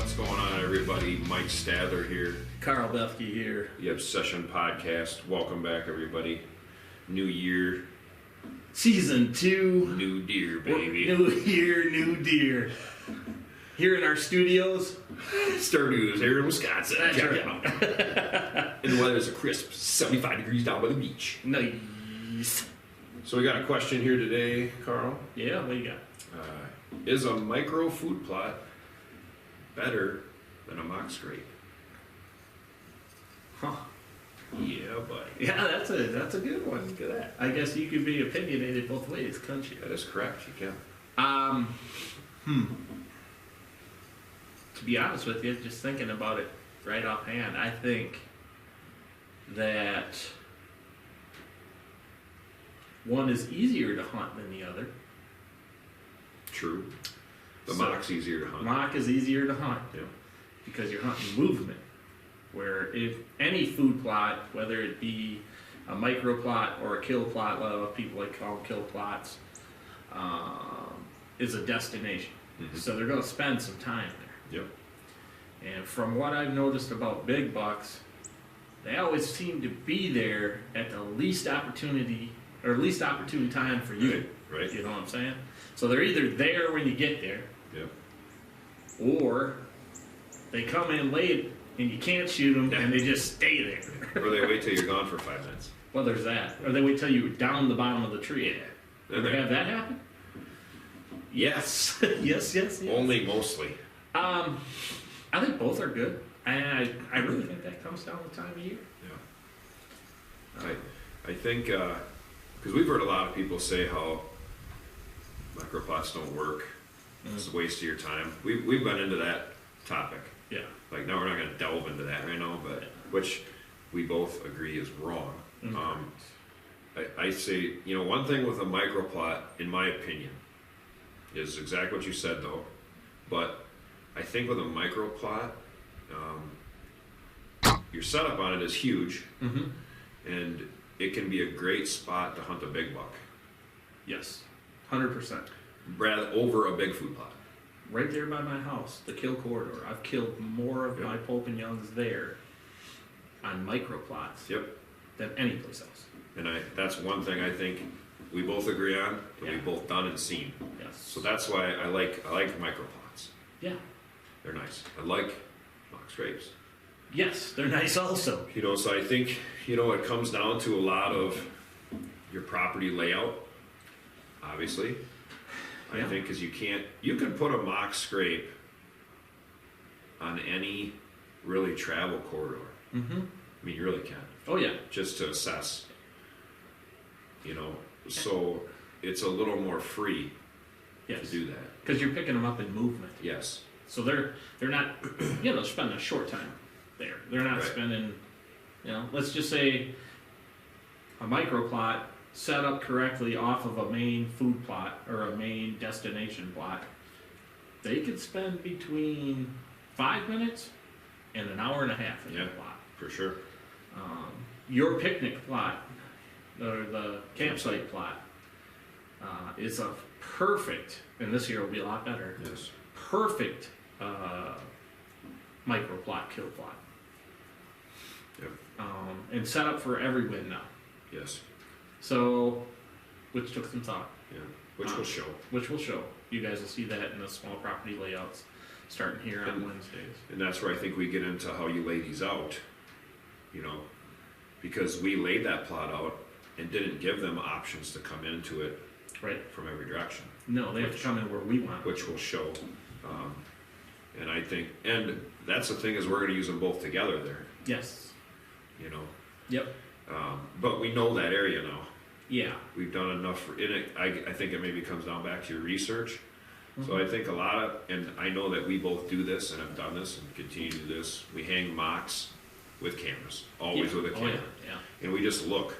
What's going on, everybody? Mike Stadler here. Carl Bethke here. The Obsession Podcast. Welcome back, everybody. New year. Season 2. New deer, baby. New year, new deer. Here in our studios. Star News here in Wisconsin. That's Check right. it out. And the weather's a crisp 75 degrees down by the beach. Nice. So we got a question here today, Carl. Yeah, what you got? Is a micro food plot better than a mock scrape? Huh. Yeah, buddy. Yeah, that's a good one. Look at that. I guess you could be opinionated both ways, couldn't you? That is correct, you To be honest with you, just thinking about it right offhand, I think that one is easier to hunt than the other. can. True. The So, mock's easier to hunt. Mock is easier to hunt Yeah. because you're hunting movement. Where if any food plot, whether it be a micro plot or a kill plot, a lot of people like to call them kill plots, is a destination. Mhm. So they're going to spend some time there. Yep. And from what I've noticed about big bucks, they always seem to be there at the least opportunity or least opportune time for you. Right. You know what I'm saying? So they're either there when you get there, Yep. or they come in late and you can't shoot them and they just stay there. Or they wait till you're gone for 5 minutes. Well, there's that. Or they wait till you're down the bottom of the tree. They're Ever there. have that happen? Yes. yes. Only mostly. I think both are good. And I really think that comes down to the time of year. Yeah. I think, because we've heard a lot of people say how microplots don't work. It's a waste of your time. We've been into that topic. Yeah. Like, now we're not going to delve into that right now, but which we both agree is wrong. I say, one thing with a microplot, in my opinion, is exactly what you said, though. But I think with a microplot, your setup on it is huge, and it can be a great spot to hunt a big buck, Yes. 100%. rather over a big food plot. Right there by my house, the kill corridor. I've killed more of my Pope and Youngs there on microplots Yep. than any place else. And that's one thing I think we both agree on, that Yeah. we've both done and seen. Yes. So that's why I like microplots. Yeah. They're nice. I like mock scrapes. Yes, they're nice also. So I think, it comes down to a lot of your property layout, obviously. I Yeah. think because you can put a mock scrape on any really travel corridor. Mm-hmm. I mean, you really can, Oh, yeah. just to assess, so it's a little more free to Yes. do that. Because you're picking them up in movement. Yes. So they're not, spending a short time there. They're not Right. spending, let's just say a microplot set up correctly off of a main food plot or a main destination plot. They could spend between 5 minutes and an hour and a half in that plot. For sure. Your picnic plot or the campsite plot is a perfect, and this year will be a lot better. Yes. Perfect micro plot, kill plot. Yep. And set up for every wind now. Yes. So, which took some thought. Yeah. Which will show. Which will show. You guys will see that in the small property layouts starting here on Wednesdays. And that's where I think we get into how you lay these out, because we laid that plot out and didn't give them options to come into it Right? from every direction, No, they have to come in where we want. which will show. And I think, and that's the thing, is we're going to use them both together there, Yes. Yep. but we know that area now. Yeah. We've done enough in it. I think it maybe comes down back to your research. So I think a lot of, and I know that we both do this and have done this and continue to do this, we hang mocks with cameras, always with a camera. Yeah. And we just look,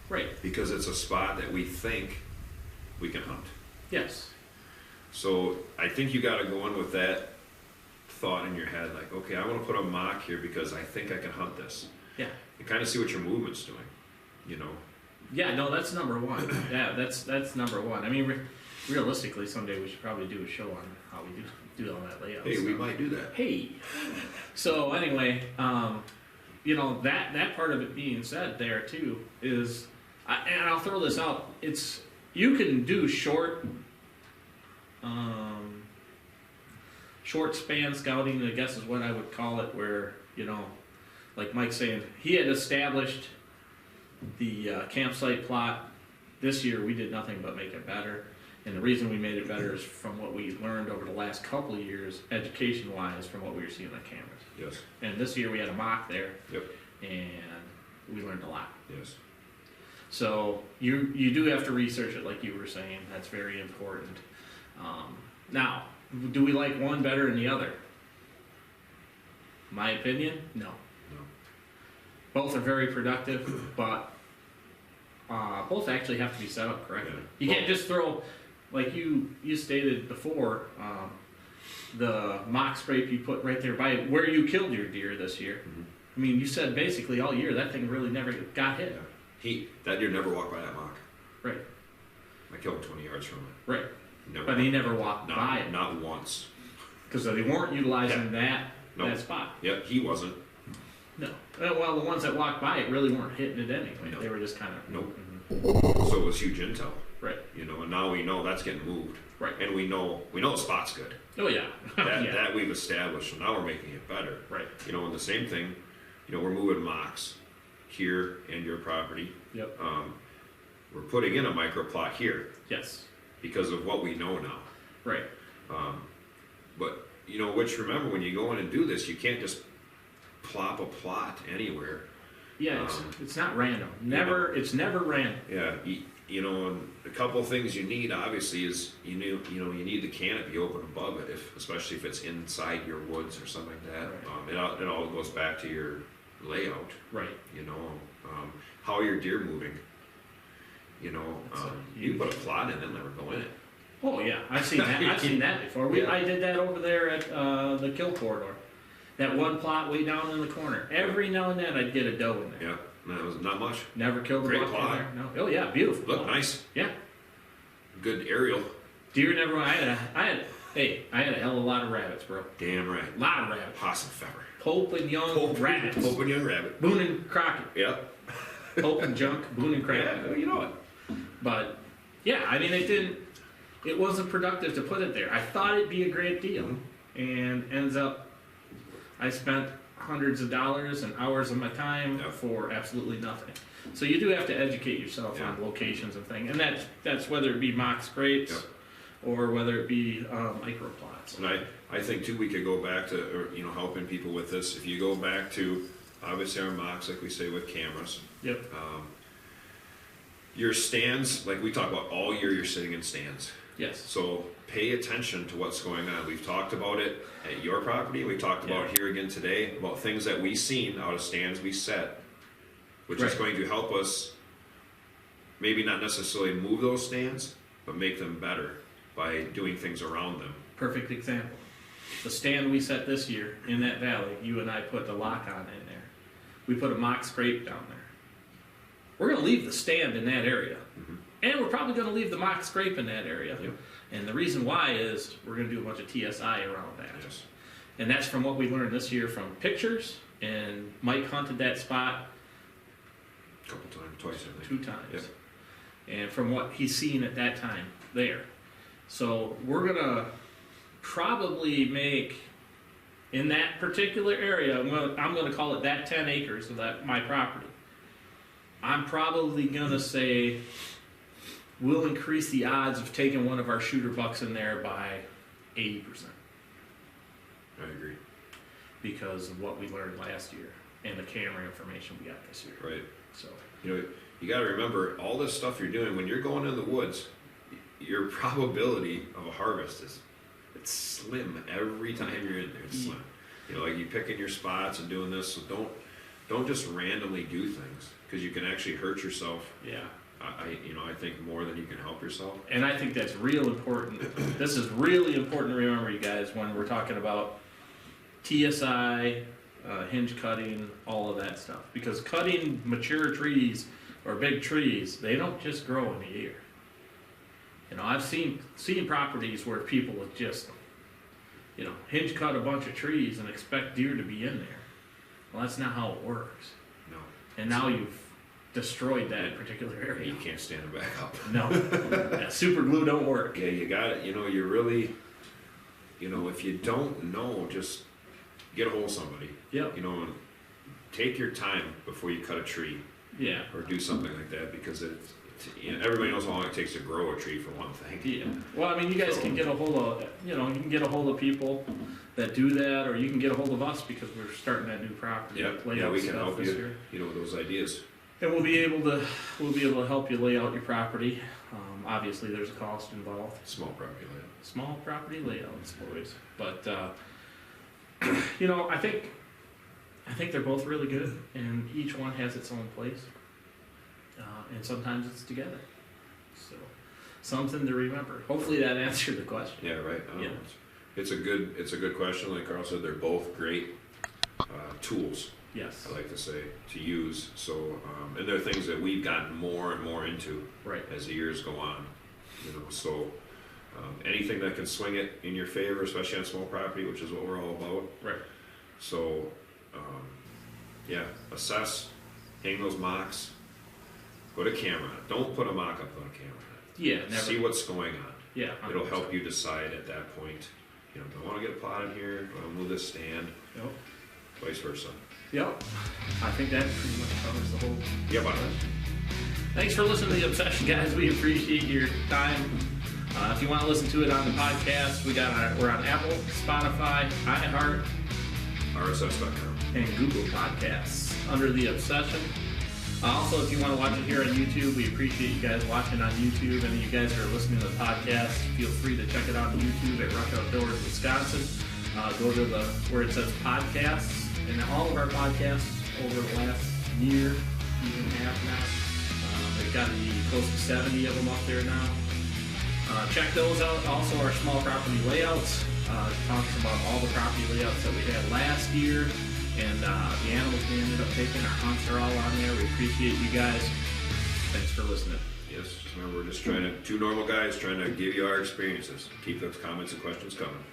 Right. because it's a spot that we think we can hunt. Yes. So I think you got to go in with that thought in your head, like, okay, I want to put a mock here because I think I can hunt this. Yeah. And kind of see what your movement's doing, Yeah, no, that's number one. Yeah, that's number one. I mean, realistically, someday we should probably do a show on how we do all that layout. Hey, we stuff. might do that. Hey. So anyway, you know, that part of it being said there too is, and I'll throw this out. It's, you can do short span scouting, I guess is what I would call it, where, you know, like Mike's saying, he had established the campsite plot. This year we did nothing but make it better. And the reason we made it better is from what we learned over the last couple of years, education-wise, from what we were seeing on cameras. Yes. And this year we had a mock there. Yep. And we learned a lot. Yes. So you do have to research it, like you were saying. That's very important. Now, do we like one better than the other? My opinion, no. No. Both are very productive, but both actually have to be set up correctly. Yeah. You can't just throw, like you stated before, the mock scrape you put right there by where you killed your deer this year. Mm-hmm. I mean, you said basically all year that thing really never got hit. Yeah. That deer never walked by that mock. Right. I killed him 20 yards from it. Right. Never But he never walked by it. Not once. Because they weren't utilizing that spot. Yep, he wasn't. No. Well, the ones that walked by it really weren't hitting it anyway. No. They were just kind of. Nope. Mm-hmm. So it was huge intel. Right. You know, and now we know that's getting moved. Right. And we know the spot's good. Oh yeah. That we've established, so now we're making it better. Right. You know, and the same thing, you know, we're moving mocks here and your property. Yep. We're putting in a micro plot here Yes. because of what we know now. Right. But you know, which remember when you go in and do this, you can't just plop a plot anywhere. Yeah, it's not random. Never. It's never random. Yeah, you know, and a couple things you need obviously is you need the canopy open above it, especially if it's inside your woods or something like that. Right. It all goes back to your layout. Right. You know, how are your deer moving? You know, you put a plot in it and let her go in it. Oh yeah, I've seen that. I've seen that before. I did that over there at the kill corridor. That one plot way down in the corner. Every now and then I'd get a doe in there. Yeah, that was not much. Never killed a Great buck plot. in there. No. Oh yeah, beautiful. Looked plot. nice. Yeah. Good aerial. Deer never. I had a hell of a lot of rabbits, bro. Damn right. A lot of rabbits. Possum feather. Pope and young rabbits. Pope and young rabbit. Boone and Crockett. Yep. Pope and junk. Boone and Crockett. Yeah, you know it. But yeah, I mean, it wasn't productive to put it there. I thought it'd be a great deal, and ends up, I spent hundreds of dollars and hours of my time for absolutely nothing. So you do have to educate yourself on locations and things, and that's whether it be mock scrapes or whether it be microplots. And I think too we could go back to helping people with this. If you go back to obviously our mocks, like we say with cameras. Yep. Your stands, like we talk about all year, you're sitting in stands. Yes. So pay attention to what's going on. We've talked about it at your property. We talked about here again today about things that we've seen out of stands we set, which is going to help us maybe not necessarily move those stands, but make them better by doing things around them. Perfect example. The stand we set this year in that valley, you and I put the lock on in there. We put a mock scrape down there. We're going to leave the stand in that area. Mm-hmm. And we're probably going to leave the mock scrape in that area. Yep. And the reason why is we're going to do a bunch of TSI around that. Yes. And that's from what we learned this year from pictures. And Mike hunted that spot A couple times, twice I think. 2 times. Yep. And from what he's seen at that time there. So we're going to probably make, in that particular area, I'm going to call it that 10 acres of my property. I'm probably going to say we'll increase the odds of taking one of our shooter bucks in there by 80%. I agree. Because of what we learned last year and the camera information we got this year. Right. So You got to remember all this stuff you're doing when you're going in the woods. Your probability of a harvest it's slim every time you're in there. It's slim. Like you picking your spots and doing this. So don't just randomly do things because you can actually hurt yourself. Yeah. I think more than you can help yourself. And I think that's real important. This is really important to remember, you guys, when we're talking about TSI, hinge cutting, all of that stuff. Because cutting mature trees or big trees, they don't just grow in a year. You know, I've seen properties where people would just, you know, hinge cut a bunch of trees and expect deer to be in there. Well, that's not how it works. No. And now you've destroyed that particular area. You can't stand it back up. No, yeah, super glue don't work. Yeah, you got it. You know, you really, you know, if you don't know, just get a hold of somebody. Yep. You know, and take your time before you cut a tree Yeah. or do something like that, because you know, everybody knows how long it takes to grow a tree for one thing. Yeah. Well, I mean, you guys can get a hold of, you know, you can get a hold of people that do that, or you can get a hold of us because we're starting that new property. Yep. layout Yeah, we can stuff help this you. year. You know, with those ideas. And we'll be able to help you lay out your property. Obviously, there's a cost involved. Small property layout. Small property layouts, boys. But you know, I think they're both really good, and each one has its own place. And sometimes it's together. So something to remember. Hopefully that answered the question. Yeah, right. Yeah. It's a good question. Like Carl said, they're both great tools. Yes. I like to say, to use. So, and they're things that we've gotten more and more into Right. as the years go on. You know, so anything that can swing it in your favor, especially on small property, which is what we're all about. Right. So, yeah, assess, hang those mocks, put a camera on it. Don't put a mock up on a camera. Yeah. Never. See what's going on. Yeah. It'll help you decide at that point. You know, do I want to get a plot in here? Do I want to move this stand? Yep. Vice versa. Yep. I think that pretty much covers the whole. Yeah, bye. Thanks for listening to the Obsession, guys. We appreciate your time. If you want to listen to it on the podcast, we're on Apple, Spotify, iHeart, RSS.com. and Google Podcasts under the Obsession. Also, if you want to watch it here on YouTube, we appreciate you guys watching on YouTube. And you guys are listening to the podcast, feel free to check it out on YouTube at Rush Outdoors, Wisconsin. Go to where it says podcasts, and all of our podcasts over the last year, even half now, they've got to be close to 70 of them up there now. Check those out. Also, our small property layouts talks about all the property layouts that we had last year, and the animals we ended up taking. Our hunts are all on there. We appreciate you guys. Thanks for listening. Yes, just remember, we're just two normal guys trying to give you our experiences. Keep those comments and questions coming.